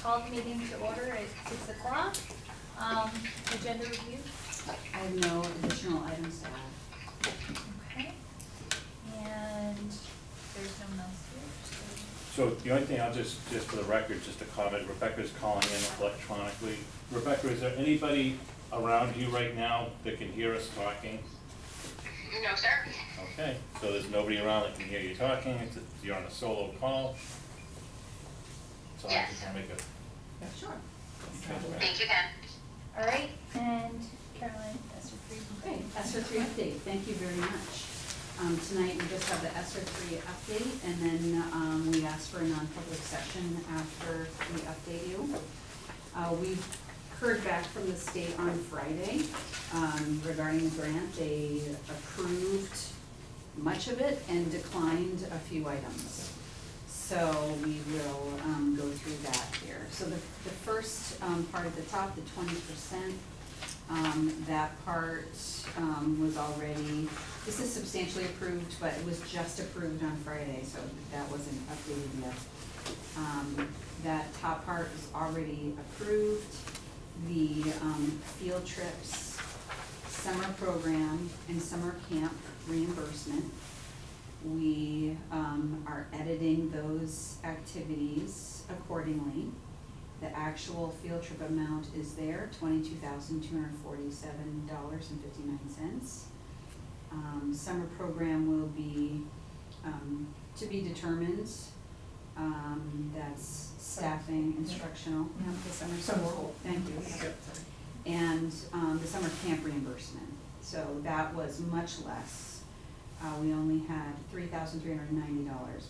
call the meeting to order at 6 o'clock. Agenda review. I have no additional items to add. Okay. And there's no one else here. So the only thing, I'll just for the record, just a comment, Rebecca's calling in electronically. Rebecca, is there anybody around you right now that can hear us talking? No, sir. Okay, so there's nobody around that can hear you talking, you're on a solo call? So I Yes. just wanna make a Sure. transparent. Thank you, Ken. All right, and Caroline, ESER 3. Okay, ESER 3 update, thank you very much. Tonight we just have the ESER 3 update, and then we asked for a non-public session after we update you. We heard back from the state on Friday regarding the grant. They approved much of it and declined a few items. So we will go through that here. So the first part at the top, the 20%, that part was already, this is substantially approved, but it was just approved on Friday, so that wasn't updated yet. That top part is already approved. The field trips, summer program, and summer camp reimbursement. We are editing those activities accordingly. The actual field trip amount is there, $22,247.59. Summer program will be to be determined. That's staffing, instructional, the summer school, thank you. And the summer camp reimbursement, so that was much less. We only had $3,390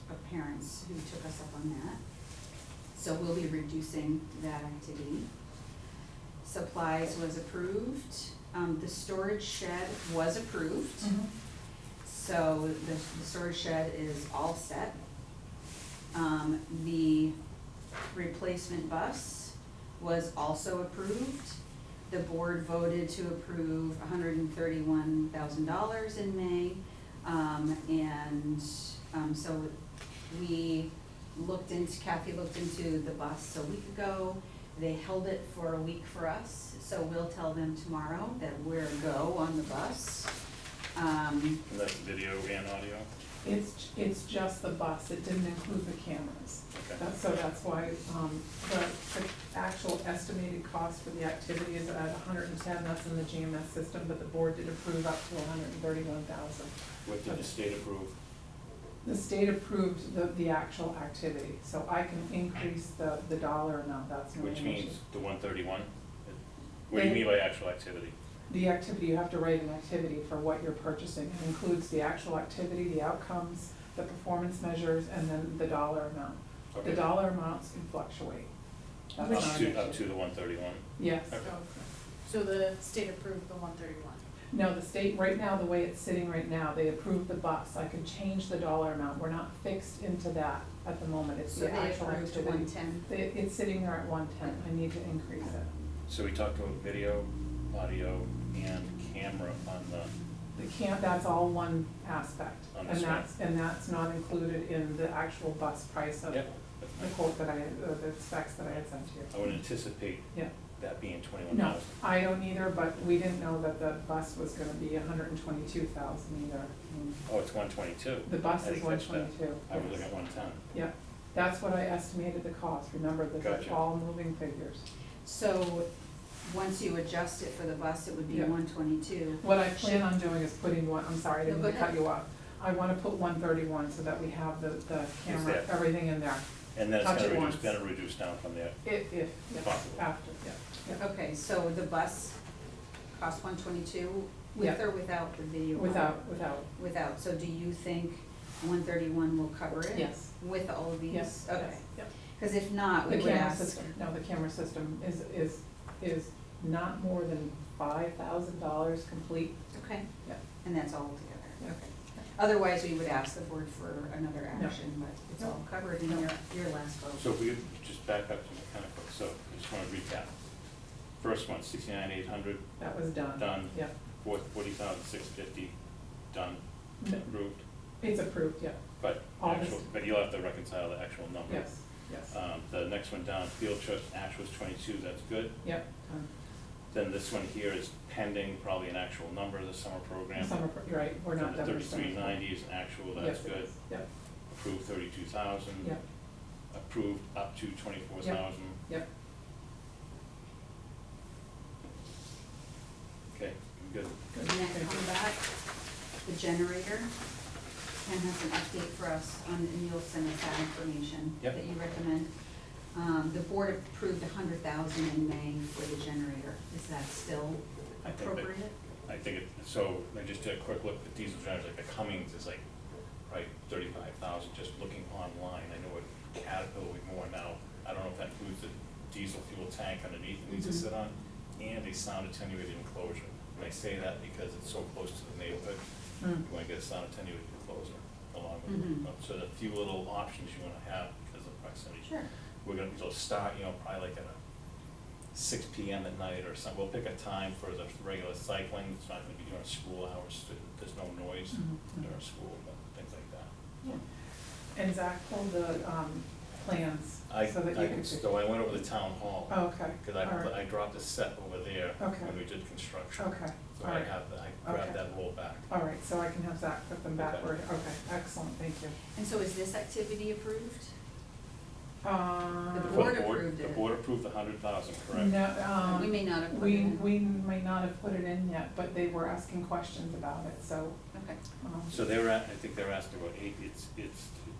of parents who took us up on that. So we'll be reducing that activity. Supplies was approved. The storage shed was approved. Mm-hmm. So the storage shed is all set. The replacement bus was also approved. The board voted to approve $131,000 in May. So Kathy looked into the bus a week ago. They held it for a week for us, so we'll tell them tomorrow that we're a go on the bus. And that's video and audio? It's just the bus, it didn't include the cameras. Okay. So that's why, the actual estimated cost for the activity is at 110, that's in the GMS system, but the board did approve up to 131,000. What did the state approve? The state approved the actual activity, so I can increase the dollar amount, that's no issue. Which means the 131? What do you mean by actual activity? The activity, you have to write an activity for what you're purchasing. It includes the actual activity, the outcomes, the performance measures, and then the dollar amount. Okay. The dollar amounts can fluctuate. That's Up not to, an up issue. to the 131? Yes. Okay. So the state approved the 131. No, the state, right now, the way it's sitting right now, they approved the bus. I can change the dollar amount. We're not fixed into that at the moment. It's So the they actual approved to activity. 110. It's sitting there at 110. I need to increase it. So we talked about video, audio, and camera on the, That's all one aspect. On And this one. that's not included in the actual bus price of yep. the quote that the specs that I had sent to you. I would anticipate Yeah. that being 21,000. No, I don't either, but we didn't know that the bus was gonna be 122,000 either. Oh, it's 122? The bus I is didn't catch that. 122. I was yes. looking at 110. Yeah, that's what I estimated the cost. Remember, this is Gotcha. all moving figures. So once you adjust it for the bus, it would be Yeah. 122. What I plan on doing is putting one, I'm sorry, I didn't No, mean go to cut ahead. you off. I wanna put 131 so that we have the camera, there. everything in there. And then it's Touch gonna it reduce, once. gonna reduce down from there. If, yeah, Possible. after, yeah. Okay, so the bus costs 122 with Yeah. or without the video? Without. Without, so do you think 131 will cover it? Yes. With all of these? Yes, Okay, yes, yep. because if not, we The would camera ask. system, no, the camera system is not more than $5,000 complete. Okay, Yeah. and that's all together, Yeah. okay. Otherwise, we would ask the board for another No. action, but it's all covered in your last vote. So if we could just back up to mechanical, so I just wanna recap. First one, 69,800, That was done. done. Yeah. 40,650, done, No. approved. It's approved, yeah. But All actual, this- but you'll have to reconcile the actual number. Yes. yes, The next one down, field trips, actual was 22, that's good. yep, Then this one here is pending, probably an actual number of the summer program. you're right, we're not done with summer. 3390 is an actual, that's Yes, it good. is. Yep, Approved 32,000. yep, Approved up to 24,000. yep, Okay, good. good, Next thank on you. that, the generator. Ken has an update for us on, and you'll send us that information Yep. that you recommend. The board approved 100,000 in May for the generator. Is that still I think that- appropriate? I think it, so I just did a quick look at diesel generators, like the Cummings is like, right, 35,000, just looking online. I know what Caterpillar would be more now. I don't know if that includes the diesel fuel tank underneath it needs to Mhm. sit on, and a sound attenuated enclosure. And I say that because it's so close to the neighborhood. Mm. You wanna get a sound attenuated enclosure along with Mhm. it. So the few little options you wanna have because of proximity. Sure. We're gonna, so start, probably like at a 6 PM at night or something. We'll pick a time for the regular cycling. It's not gonna be during school hours, so there's no noise Mhm. during school, but things like that. Yeah. And Zach pulled the, plans, I, so that you could. so I went over to the town hall, Oh, okay, cause all right, I dropped a set over there Okay. when we did construction. okay, So all I right, have, I grabbed Okay. that roll back. all right, so I can have Zach put them Okay. backward, okay, excellent, thank you. And so is this activity approved? Uh, The For board approved The it. board approved 100,000, correct? No, We may not have put it we, in. we may not have put it in yet, but they were asking questions about it, so, Okay. So they were I think they were asking about it's,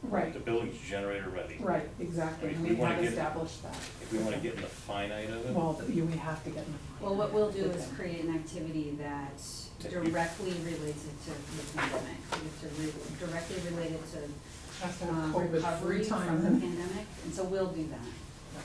Right. the building's generator ready. right, exactly, If and we we wanna have get- established that. If we wanna get in the finite of it. Well, we have to get them. Well, what we'll do is create an activity that directly relates it to the pandemic. Directly related to Has to have COVID recovery free from time. the pandemic, and so we'll do that.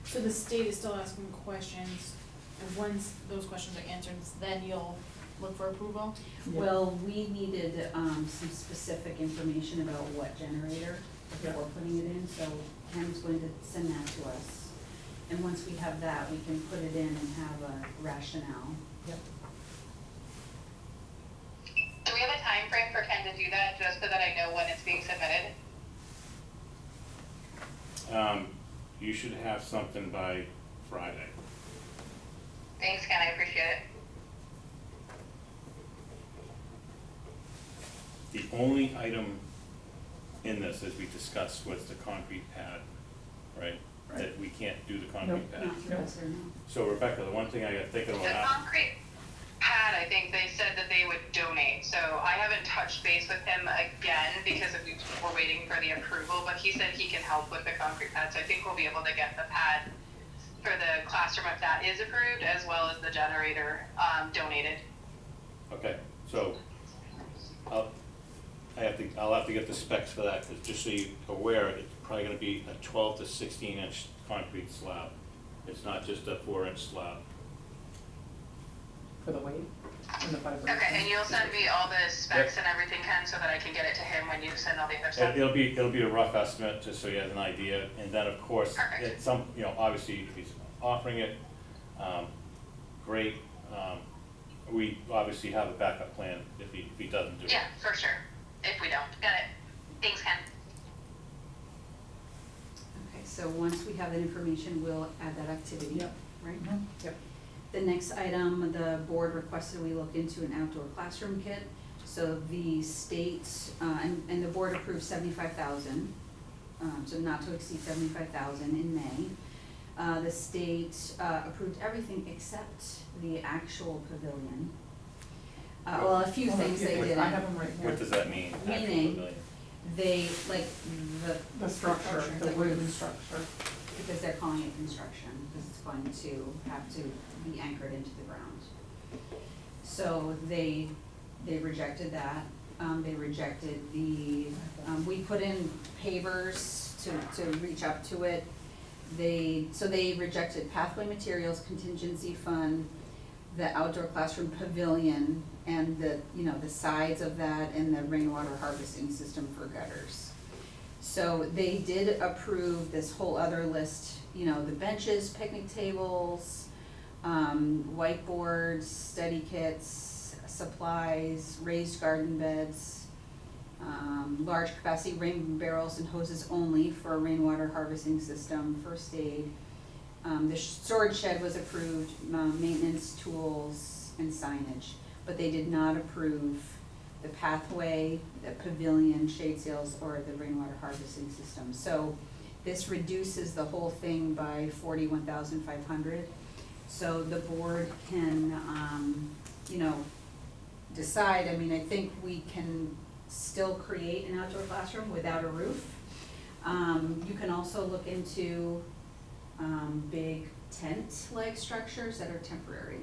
So the state is still asking questions, and once those questions are answered, then you'll look for approval? Yeah. Well, we needed, some specific information about what generator before putting it in, so Ken's going to send that to us. And once we have that, we can put it in and have a rationale. Yep. Do we have a time frame for Ken to do that, just so that I know when it's being submitted? You should have something by Friday. Thanks, Ken, I appreciate it. The only item in this, as we discussed, was the concrete pad, right? That we can't do the concrete pad. Not through us or no. So Rebecca, the one thing I got thinking The about, concrete pad, I think they said that they would donate, so I haven't touched base with him again because we're waiting for the approval, but he said he can help with the concrete pad, so I think we'll be able to get the pad for the classroom if that is approved, as well as the generator, donated. okay, so I'll have to get the specs for that, because just so you're aware, it's probably gonna be a 12 to 16 inch concrete slab. It's not just a 4-inch slab. For the weight and the vibration. Okay, and you'll send me all the specs and everything, Ken, so that I can get it to him when you send all the other stuff? It'll be a rough estimate, just so you have an idea, and then, of course, Perfect. at some, obviously, if he's offering it, great. We obviously have a backup plan if he doesn't do it. Yeah, for sure, if we don't, got it. Thanks, Ken. Okay, so once we have that information, we'll add that activity, Yep. right? Mhm, Yep, The next item, the board requested we look into an outdoor classroom kit. So the state, and the board approved 75,000, so not to exceed 75,000 in May. The state, approved everything except the actual pavilion. Well, a few Well, things they didn't. I have them right here. What does that mean? actual Meaning- pavilion? They, like, The structure, the like, wooden structure. because they're calling it construction, because it's going to have to be anchored into the ground. So they rejected that, they rejected the, we put in pavers to reach up to it. So they rejected pathway materials, contingency fund, the outdoor classroom pavilion, and the sides of that, and the rainwater harvesting system for gutters. So they did approve this whole other list, the benches, picnic tables, whiteboards, study kits, supplies, raised garden beds, large capacity rain barrels and hoses only for a rainwater harvesting system, first aid. The storage shed was approved, maintenance tools and signage, but they did not approve the pathway, the pavilion, shade sails, or the rainwater harvesting system. So this reduces the whole thing by 41,500. So the board can, decide. I mean, I think we can still create an outdoor classroom without a roof. You can also look into big tent-like structures that are temporary,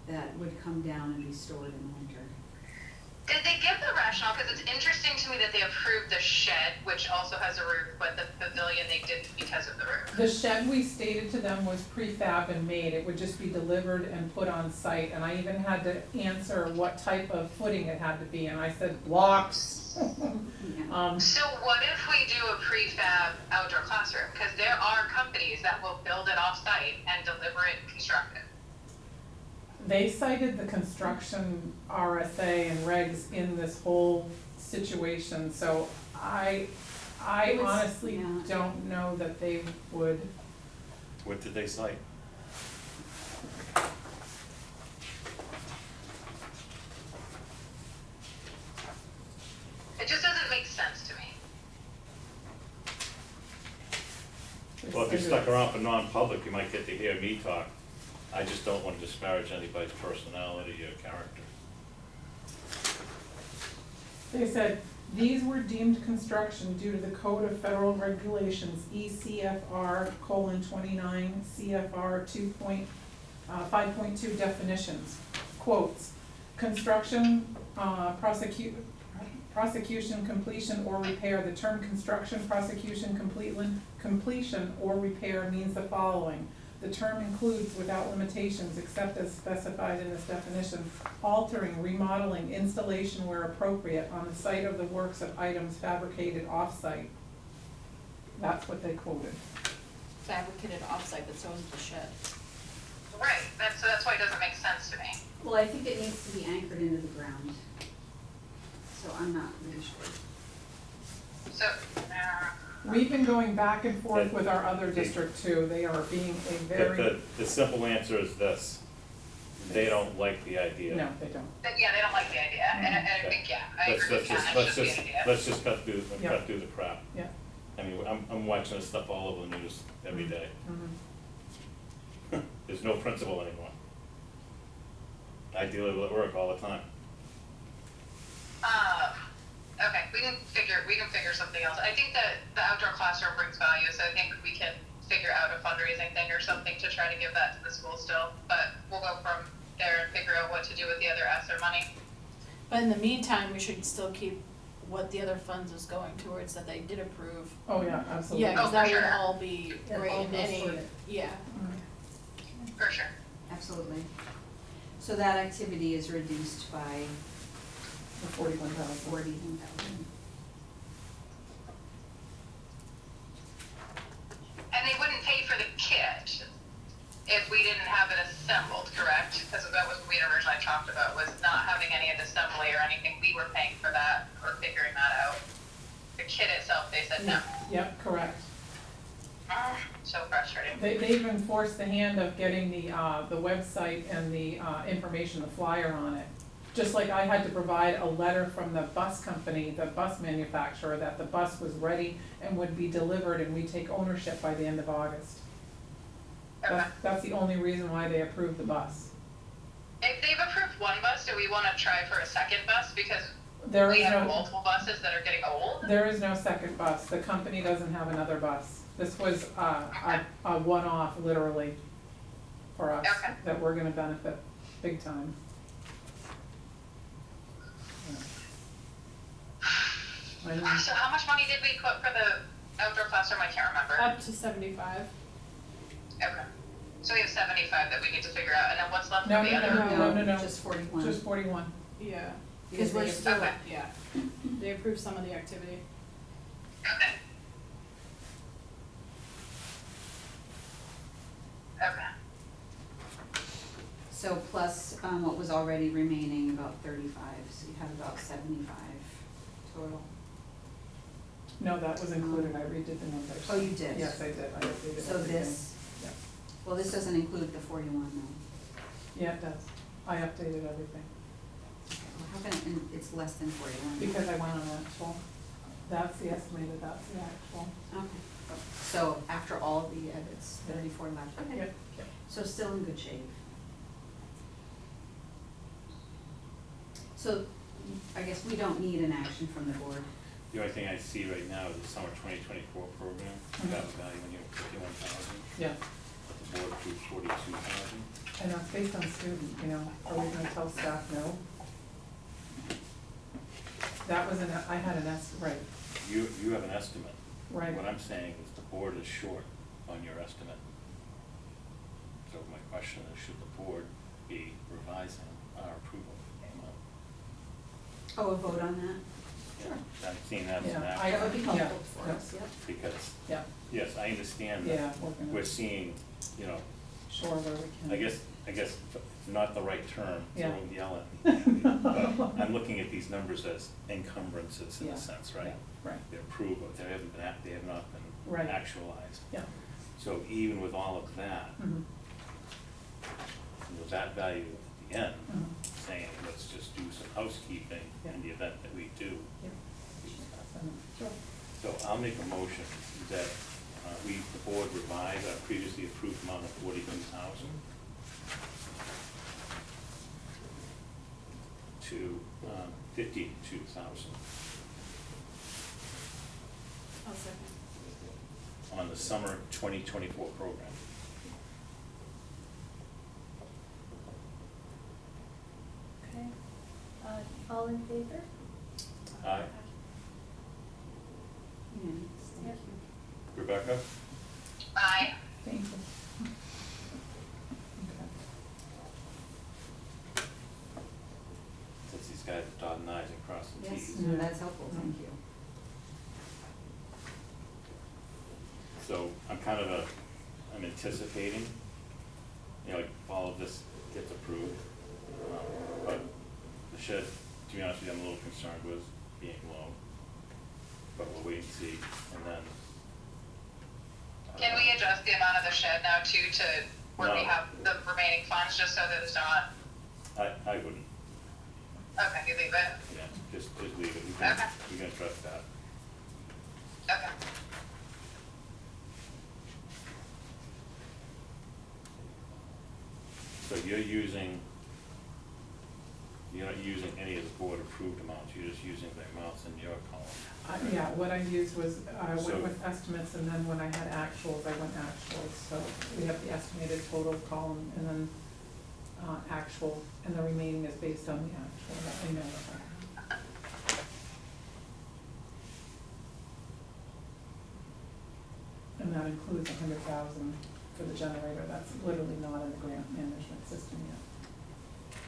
that would come down and be stored in the winter. Did they give the rationale? Because it's interesting to me that they approved the shed, which also has a roof, but the pavilion they didn't because of the roof. The shed, we stated to them, was prefab and made, it would just be delivered and put on site, and I even had to answer what type of footing it had to be, and I said blocks. Yeah. So what if we do a prefab outdoor classroom? Because there are companies that will build it off-site and deliver it constructed. They cited the construction RSA and regs in this whole situation, so I It was- honestly yeah. don't know that they would. What did they cite? It just doesn't make sense to me. Well, if you stuck around for non-public, you might get to hear me talk. I just don't want to disparage anybody's personality or character. They said, these were deemed construction due to the Code of Federal Regulations, ECFR: 29, CFR 5.2 definitions. Quotes, construction, prosecution, completion, or repair. The term construction, prosecution, completion, or repair means the following. The term includes, without limitations, except as specified in this definition, altering, remodeling, installation where appropriate on the site of the works of items fabricated off-site. That's what they quoted. Fabricated offsite, but so is the shed. Right, that's why it doesn't make sense to me. Well, I think it needs to be anchored into the ground, so I'm not really sure. So, We've been going back and forth with our other district too. They are being a very, The simple answer is this: they don't like the idea. no, they don't. yeah, they don't like the idea, and I think, yeah, I Let's agree with Ken, just, that should be an idea. let's just cut through Yeah. the crap. Yeah. I mean, I'm watching this stuff all over the news every day. Mhm. There's no principle anymore. I deal with it at work all the time. Okay, we can figure something else. I think that the outdoor classroom brings value, so I think we can figure out a fundraising thing or something to try to give that to the school still. But we'll go from there and figure out what to do with the other ESSER money. But in the meantime, we should still keep what the other funds is going towards that they did approve. Oh, yeah, absolutely. Yeah, cause Oh, that for would sure. all be It right all in goes any, toward it. yeah. Mhm. For sure. Absolutely. So that activity is reduced by The 41,000. 41,000. And they wouldn't pay for the kit if we didn't have it assembled, correct? Because that was what we originally talked about, was not having any of the assembly or anything. We were paying for that or figuring that out. The kit itself, they said no. Yep, correct. So frustrating. They even forced the hand of getting the website and the information, the flyer on it. Just like I had to provide a letter from the bus company, the bus manufacturer, that the bus was ready and would be delivered and we take ownership by the end of August. Okay. That's the only reason why they approved the bus. If they've approved one bus, do we want to try for a second bus? Because There we is have no, multiple buses that are getting old. there is no second bus. The company doesn't have another bus. This was a one-off, literally, for us, Okay. that we're gonna benefit big time. Yeah. I know. So how much money did we put for the outdoor classroom? I can't remember. Up to 75. Okay. So we have 75 that we need to figure out, and then what's left No, for the no, other? no. Just 41. Just 41. Yeah. Because Because we're they- still, Okay. yeah. They approved some of the activity. Okay. Okay. So plus what was already remaining, about 35, so you have about 75. total? No, that was included, I redid the numbers. Oh, you did? Yes, I did, I updated So everything. this, Yeah. well, this doesn't include the 41 though. Yeah, it does, I updated everything, Well, how can, and it's less than 41? because I went on actual, that's the estimated, that's the actual. Okay, so after all the edits, 34 left, okay. Yep, yep. So still in good shape. So I guess we don't need an action from the board. The only thing I see right now is the summer 2024 program, that was value in here, 51,000. Yeah, But the board approved 42,000. and that's based on student, you know, are we gonna tell staff no? That was I had an right, You have an estimate. right. What I'm saying is the board is short on your estimate. So my question is, should the board be revising our approval amount? Oh, a vote on that? Sure. I'm seeing that as an Yeah, action. That would be Yeah, helpful for yeah. us, yep. Because, Yeah, yes, I understand yeah, that we're gonna. we're seeing, you know, Sure, where we can. I guess it's not the right term, so Yeah. don't yell at me. But I'm looking at these numbers as encumbrances in Yeah, a sense, right? yeah, right. They're approved, they have not been Right. actualized. Yeah. So even with all of that, Mhm, with that value at the end, mhm. saying, let's just do some housekeeping in the event that we do. Yeah. Sure. So I'll make a motion that the board revise our previously approved amount of 42,000 to 52,000 I'll second. on the summer 2024 program. Okay, all in favor? Aye. Unanimous, thank Yep. you. Rebecca? Aye. Thank you. Okay. Since these guys are dotting i's and crossing Yes, t's. no, that's helpful, thank you. So I'm anticipating, you know, like all of this gets approved. But the shed, to be honest with you, I'm a little concerned with being low. But we'll wait and see, and then. Can we adjust the amount of the shed now too, to where we No. have the remaining funds, just so that it's not, I wouldn't, okay, you leave it? yeah, just leave it, Okay. we can address that. Okay. So you're not using any of the board approved amounts, you're just using the amounts in your column. Yeah, what I used was, I So- went with estimates, and then when I had actuals, I went actuals, so we have the estimated total column, and then, actual, and the remaining is based on the actual, that I know of. And that includes 100,000 for the generator, that's literally not in the grant management system yet.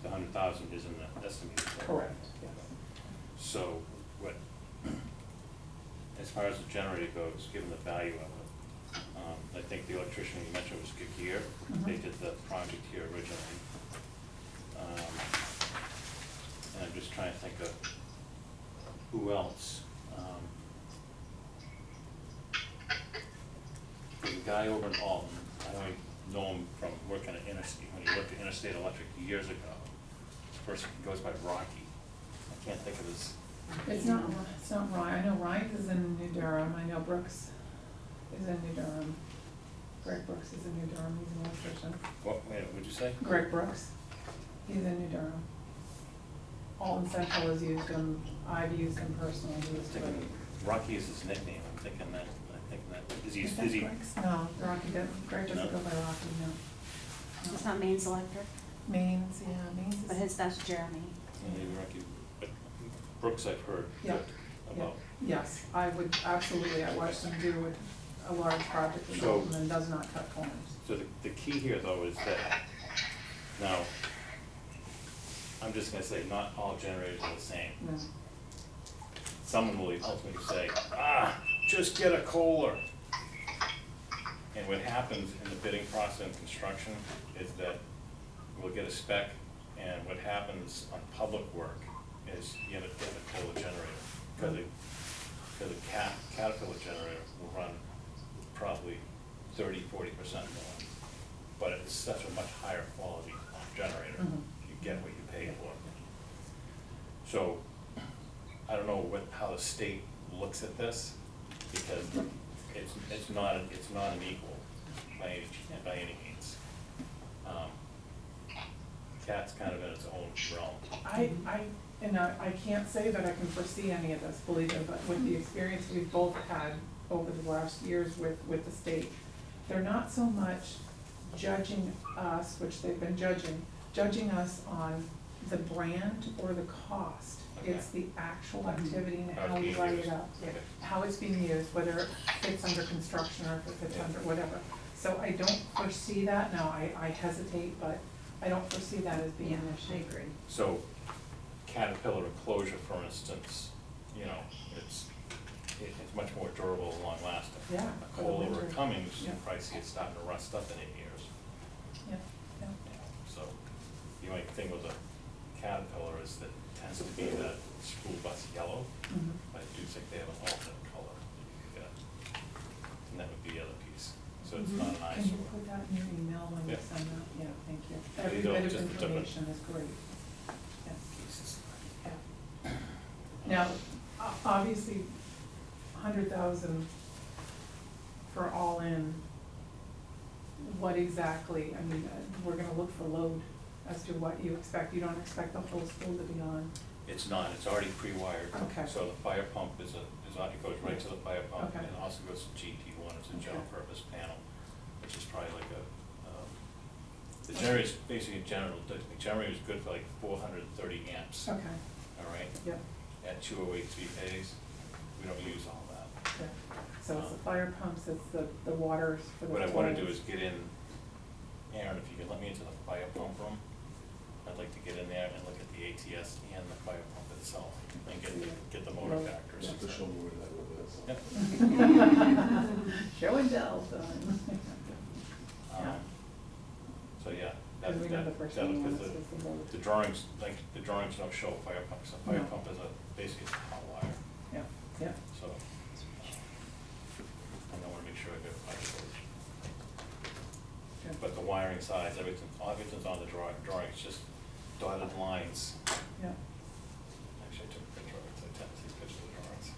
The 100,000 is in the estimated. total. Correct, yes. So what, as far as the generator goes, given the value of it, I think the electrician you mentioned was Gear. They Mhm. did the project here originally. And I'm just trying to think of who else. There's a guy over in Alton, I only know him from working at Interstate, when he worked at Interstate Electric years ago. This person goes by Rocky, I can't think of his. It's not Ryan, I know Ryan's is in New Durham, I know Brooks is in New Durham. Greg Brooks is in New Durham, he's an electrician. What'd you say? Greg Brooks, he's in New Durham. Alton Central has used him, I've used him personally, he was I'm thinking good. Rocky is his nickname, I'm thinking that, Is that Greg's? No, Rocky doesn't, Greg doesn't No? go by Rocky, no. It's not Maine's Electric, Maine's, yeah, Maine's is. but that's Jeremy. maybe Rocky, but Brooks I've heard Yeah, good yeah. about. Yes, I would, absolutely, I watched him do a large project in So- Alton and does not cut corners. So the key here though is that, now, I'm just gonna say, not all generators are the same. No. Someone will ultimately say, just get a Kohler. And what happens in the bidding process and construction is that we'll get a spec, and what happens on public work is you have a Caterpillar generator, because a Caterpillar generator will run probably 30–40% more. But it's such a much higher quality generator, Mhm. you get what you pay for. So, I don't know how the state looks at this, because it's not an equal by any means. Cat's kind of in its own realm. I can't say that I can foresee any of this, believe me, but with the experience we've both had over the last years with the state, they're not so much judging us, which they've been judging us on the brand or the cost. Okay. It's the actual Mhm. activity and How it's how we being write used. it up, Okay. how it's being used, whether it fits under construction or if it fits Yeah. under whatever. So I don't foresee that, now I hesitate, but I don't foresee that as being Yeah, an issue. I agree. So Caterpillar enclosure, for instance, you know, it's much more durable and long lasting. Yeah, A for the Kohler or winter. Cummings, you Yeah. probably see it starting to rust up in 8 years. Yeah, yeah. You know, so the only thing with a Caterpillar is that it tends to be that school bus yellow. Mhm. I do think they have an alternate color that you could get, and that would be the other piece, so it's not an Can you eyesore. put that in your email when you Yeah. send that? Yeah, thank you. Yeah, Every these are bit of just the different- information is great. Yeah, Pieces. yeah. Now, obviously, 100,000 for all in, what exactly, I mean, we're gonna look for load as to what you expect. You don't expect the whole school to be on. It's not, it's already pre-wired. Okay. So the fire pump is on, it goes right to the fire pump, Okay. and it also goes to GT1, it's a general Okay. purpose panel, which is probably like the generator's basically the generator is good for like 430 amps, all Okay, right? yep, At 208 phase, we don't use all that. yeah. So it's the fire pumps, it's the waters for the. What I wanna do toilets. is get in, Aaron, if you can let me into the fire pump room, I'd like to get in there and look at the ATS and the fire pump itself, and get the motor Right. factors. Yeah. To show me where that would is. Yep. Show and tell, son. Yeah. So, yeah, Because we know the first thing on this was the load. the drawings, like, the drawings don't show a fire pump, so a fire No. pump is basically a hot wire, Yeah, yeah. so. And I wanna make sure I get a fire hose. Good. But the wiring size, everything's on the drawings, just dotted lines. Yeah. Actually, I took a picture of it, so I tend to see pictures of the drawings.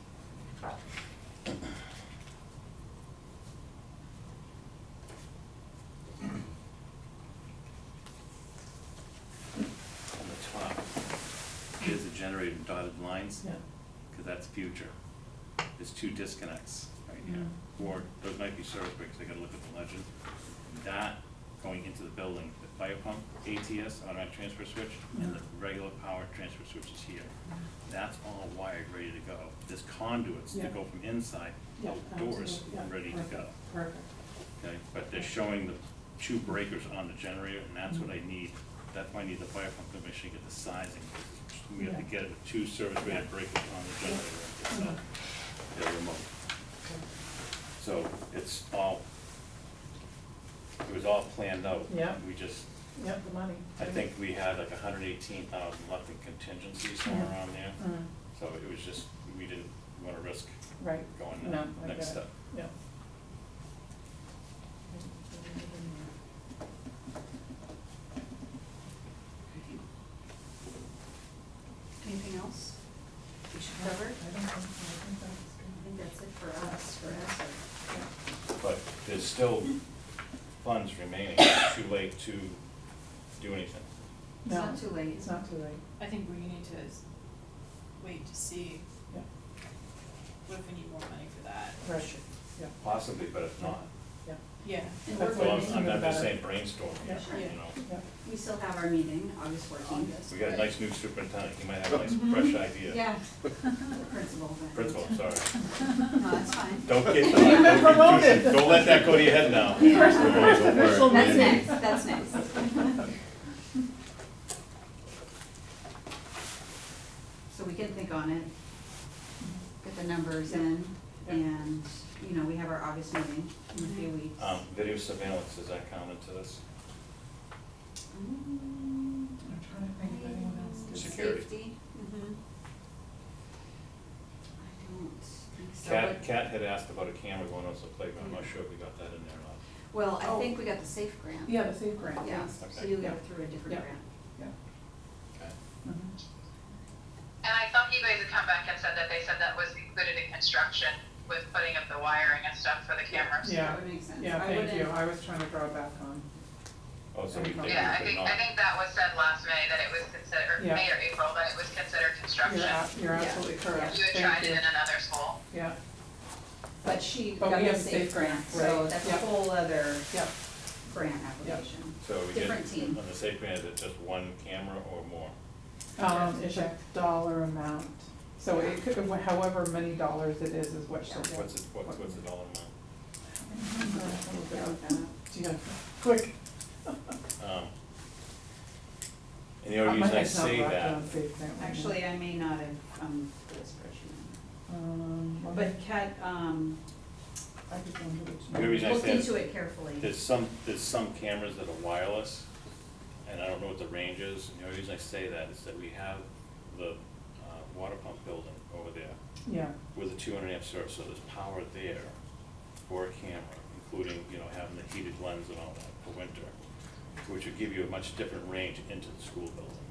On the top, here's the generator dotted lines, Yeah. because that's future. There's 2 disconnects right here, or those might be service breaks, I gotta look at the legend. That going into the building, the fire pump, ATS, automatic transfer switch, and the regular power transfer switch is here. That's all wired, ready to go. There's conduits Yeah. that go from inside Yeah, outdoors, absolutely, yeah. ready to go. Perfect. Okay, but they're showing the 2 breakers on the generator, and that's what I need. That's why I need the fire pump to make sure you get the sizing. We have to Yeah. get it with 2 service rated breakers on the generator itself, the remote. Okay. So it's all, it was all planned out. Yeah. We just, Yep, the money. I think we had like 118,000 left in contingency somewhere Mhm. around there. Mm, So it was just, we didn't wanna risk right. going No, the I next get it. step. Yeah. Anything else we should cover? I don't think so, I think that's I think that's it for us, for ESER. good. But there's still funds remaining, it's too late to do anything. It's No, not too late. It's not too late. I think we need to wait to see Yeah, what if we need more money for that. right, yeah, Possibly, but if not. yeah, Yeah. And That's we're So what I'm going, I'm just better. saying brainstorm, Yeah. you Yeah. know. yeah. we still have our meeting, August 14th. August. We got a nice new superintendent, he might have a nice fresh idea. Yeah. Principal. then. Principal, I'm sorry. No, that's fine. Don't get, You've been don't promoted. don't let that go to your head now. Official That's meeting. next, that's next. So we can think on it, get the numbers in, Yeah. and, you know, we have our August meeting in a few weeks. Video surveillance, does that count into this? Mm, I'm trying to think if anyone else did. Security. Safety, Kat had asked about a camera going on to the playground, I'm not sure if we got that in there or not. Well, I Oh. think we got the SAFE grant. Yeah, the safe grant, Yeah, yes. so you got Yeah. it through a different Yeah. grant. Yeah. Okay. Mhm. And I thought you guys had come back and said that they said that was included in construction with putting up the wiring and stuff for the cameras. Yeah. That would make sense. Yeah, I thank you, wouldn't- I was trying to draw back on. Oh, so we think Yeah, we could not. I think that was said last May, that it was considered, Yeah. May or April, that it was considered construction. You're Yeah. absolutely correct, You had thank tried you. it in another school. Yeah, But she But got we the have SAFE grant, so right, that's a yeah. whole other yeah. grant application. So we did, Different team. on the safe grant, is it just one camera or more? It's a dollar amount, so it could, however many dollars it is what she'll get. What's the dollar amount? Yeah, quick. And the only My reason I head's not say wrapped that, around safe grant right now. Actually, I may not have, put a spreadsheet Let on. me- But Kat, I could go into the only reason I looked say into it carefully. there's some cameras that are wireless, and I don't know what the range is, and the only reason I say that is that we have the, water pump building over there Yeah, with a 200 amp source, so there's power there for a camera, including, having the heated lens and all that for winter, which would give you a much different range into the school building.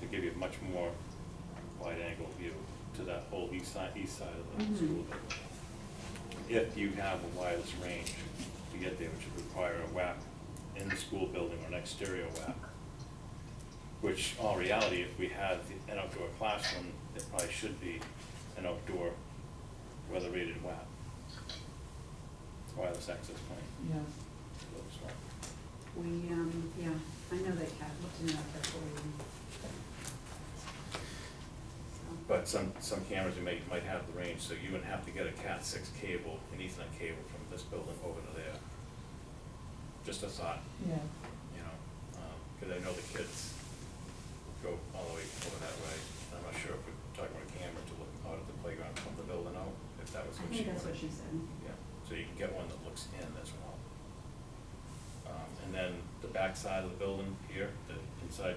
It'd give you a much more wide angle view to that whole east side of the Mhm. school building. If you have a wireless range to get there, which would require a WAP in the school building or an exterior WAP. Which, all reality, if we had an outdoor classroom, it probably should be an outdoor weather-rated WAP. Wireless access point. yeah. We, yeah, I know that Kat looked into that carefully. So, But some cameras you might have the range, so you would have to get a Cat 6 cable, an Ethernet cable from this building over to there. Just a thought, Yeah, because I know the kids go all the way over that way. I'm not sure if we're talking about a camera to look out at the playground from the building out, if that was I what she think that's wanted. what she said. Yeah, so you can get one that looks in as well. And then the back side of the building here, the inside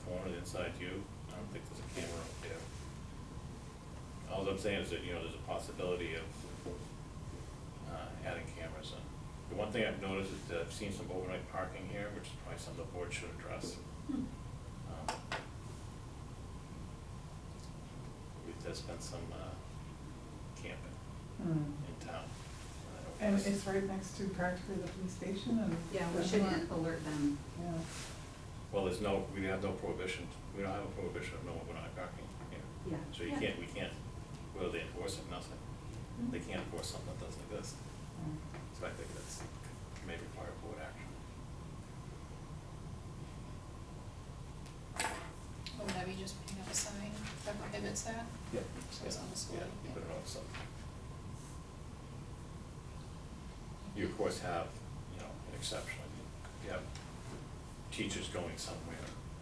corner, the inside view, I don't think there's a camera up there. All I'm saying is that, there's a possibility of, adding cameras in. The one thing I've noticed is that I've seen some overnight parking here, which is probably something the board should address. There's been some, camping mm. in town. And it's right next to practically the police station and. Yeah, we shouldn't alert them. Yeah, Well, we have no prohibition, we don't have a prohibition of no overnight parking here. Yeah. So we can't, will they enforce it? Nothing. They can't enforce something that doesn't exist. mm. So I think that's, may require board action. Or would that be just putting up a sign that prohibits that? Yep. So it's on the school. Yeah, you put it on something. You of course have, an exception. You have teachers going somewhere.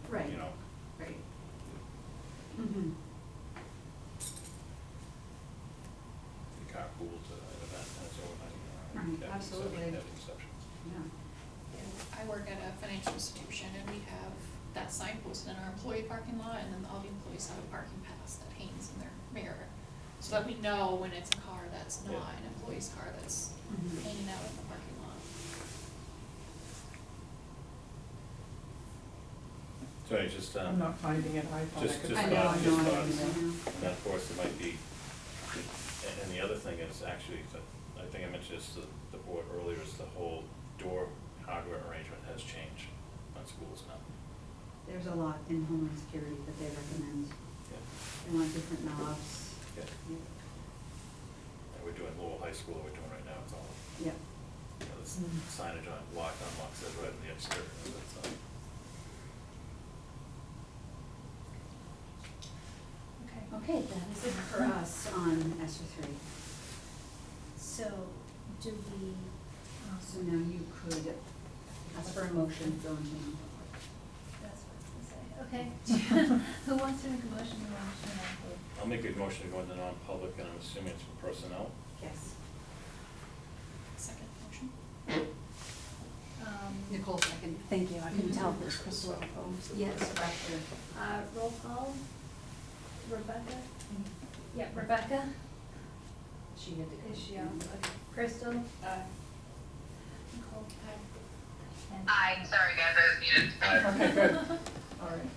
Right. Right. Mm-hmm. You carpool to an event and it's overnight. Right, You have absolutely. You have exceptions. Yeah. I work at a financial institution and we have that sign posted in our employee parking lot, and then all the employees have a parking pass that hangs in their mirror. So that we know when it's a car that's Yeah. not an employee's car that's Mhm. hanging out in the parking lot. So it's just, I'm not finding it, I thought I Just- could. just I find know, it. I thoughts, know, just I thoughts. know. and then of course there might be, and the other thing is actually, I think I mentioned this to the board earlier, is the whole door hardware arrangement has changed on schools now. There's a lot in Homeland Security that they recommend. Yeah. They want different knobs. Yeah. Yep. And we're doing Lowell High School, we're doing right now, it's all, Yep. this Mm. signage on lock, unlock says right on the exterior, that's, Okay. Okay, that is it for us on ESER three. So, do we, So now you could ask for a motion to go into non-public. that's what I was gonna say, okay. Who wants to make a motion to go into non-public? I'll make a motion to go into non-public, and I'm assuming it's for personnel. Yes. Second motion? Nicole, second. Thank you, I couldn't tell if it was Crystal or Holmes. Yes, Dr. Roll call, Rebecca? Yeah, Rebecca? She had to. Is she on? Okay. Crystal? Nicole? And- Aye, sorry guys, I was muted. Okay, good, all right,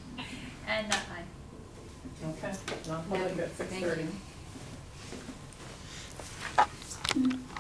And, aye. okay, non-public at Thank 6:30. you.